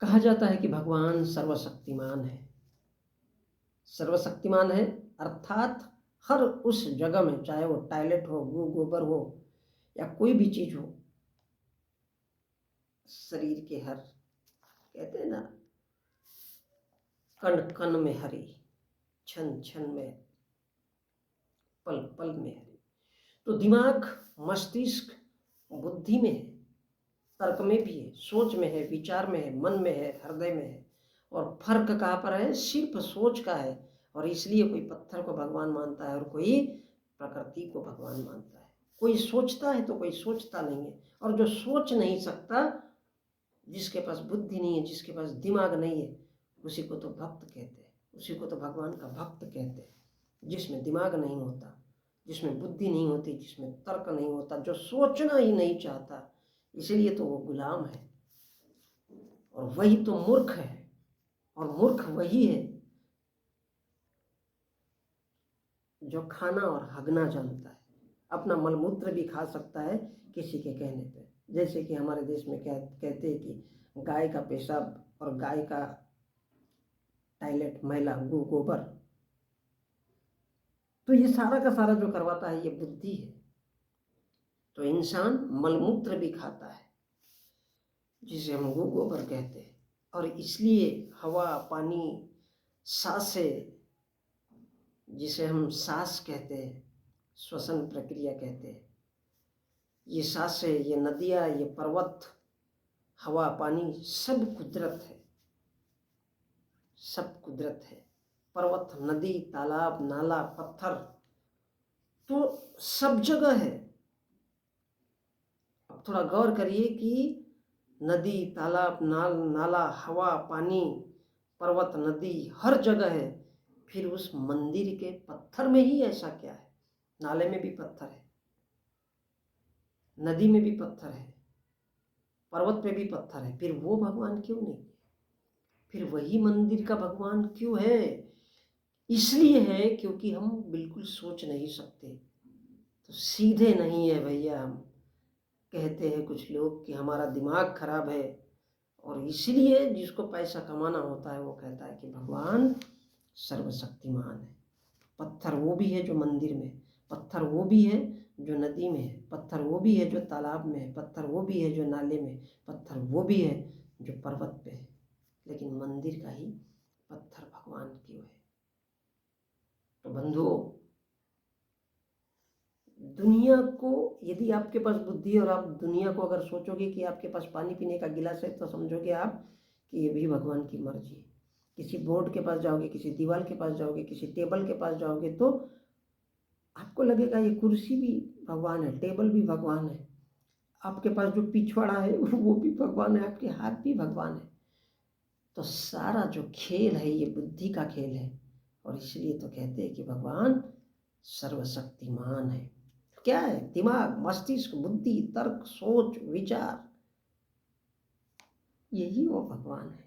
कहा जाता है कि भगवान सर्वशक्तिमान है। सर्वशक्तिमान है अर्थात हर उस जगह में, चाहे वो टॉयलेट हो, गोबर हो या कोई भी चीज हो, शरीर के हर, कहते हैं ना, कण कण में हरि, क्षण क्षण में, पल पल में हरि। तो दिमाग, मस्तिष्क, बुद्धि में है, तर्क में भी है, सोच में है, विचार में है, मन में है, हृदय में है। और फर्क कहाँ पर है? सिर्फ सोच का है। और इसलिए कोई पत्थर को भगवान मानता है और कोई प्रकृति को भगवान मानता है। कोई सोचता है तो कोई सोचता नहीं है। और जो सोच नहीं सकता, जिसके पास बुद्धि नहीं है, जिसके पास दिमाग नहीं है, उसी को तो भक्त कहते हैं, उसी को तो भगवान का भक्त कहते हैं। जिसमें दिमाग नहीं होता, जिसमें बुद्धि नहीं होती, जिसमें तर्क नहीं होता, जो सोचना ही नहीं चाहता, इसलिए तो वो गुलाम है। और वही तो मूर्ख है। और मूर्ख वही है जो खाना और हगना जानता है, अपना मलमूत्र भी खा सकता है किसी के कहने पे। जैसे कि हमारे देश में कहते हैं कि गाय का पेशाब और गाय का टॉयलेट मैला, गोबर, तो ये सारा का सारा जो करवाता है ये बुद्धि है। तो इंसान मलमूत्र भी खाता है, जिसे हम गोबर कहते हैं। और इसलिए हवा, पानी, सांसें, जिसे हम सांस कहते हैं, श्वसन प्रक्रिया कहते हैं, ये सांसें, ये नदियाँ, ये पर्वत, हवा, पानी, सब कुदरत है, सब कुदरत है। पर्वत, नदी, तालाब, नाला, पत्थर, तो सब जगह है। अब थोड़ा गौर करिए कि नदी, तालाब, नाला, हवा, पानी, पर्वत, नदी हर जगह है, फिर उस मंदिर के पत्थर में ही ऐसा क्या है? नाले में भी पत्थर है, नदी में भी पत्थर है, पर्वत पे भी पत्थर है, फिर वो भगवान क्यों नहीं? फिर वही मंदिर का भगवान क्यों है? इसलिए है क्योंकि हम बिल्कुल सोच नहीं सकते, तो सीधे नहीं है भैया। हम कहते हैं कुछ लोग कि हमारा दिमाग खराब है, और इसलिए जिसको पैसा कमाना होता है वो कहता है कि भगवान सर्वशक्तिमान है। पत्थर वो भी है जो मंदिर में है, पत्थर वो भी है जो नदी में है, पत्थर वो भी है जो तालाब में है, पत्थर वो भी है जो नाले में, पत्थर वो भी है जो पर्वत पे है, लेकिन मंदिर का ही पत्थर भगवान क्यों है? तो बंधुओं, दुनिया को, यदि आपके पास बुद्धि है और आप दुनिया को अगर सोचोगे कि आपके पास पानी पीने का गिलास है, तो समझोगे आप कि ये भी भगवान की मर्जी है। किसी बोर्ड के पास जाओगे, किसी दीवार के पास जाओगे, किसी टेबल के पास जाओगे, तो आपको लगेगा ये कुर्सी भी भगवान है, टेबल भी भगवान है, आपके पास जो पिछवाड़ा है वो भी भगवान है, आपके हाथ भी भगवान है। तो सारा जो खेल है ये बुद्धि का खेल है। और इसलिए तो कहते हैं कि भगवान सर्वशक्तिमान है। क्या है? दिमाग, मस्तिष्क, बुद्धि, तर्क, सोच, विचार, यही वो भगवान है।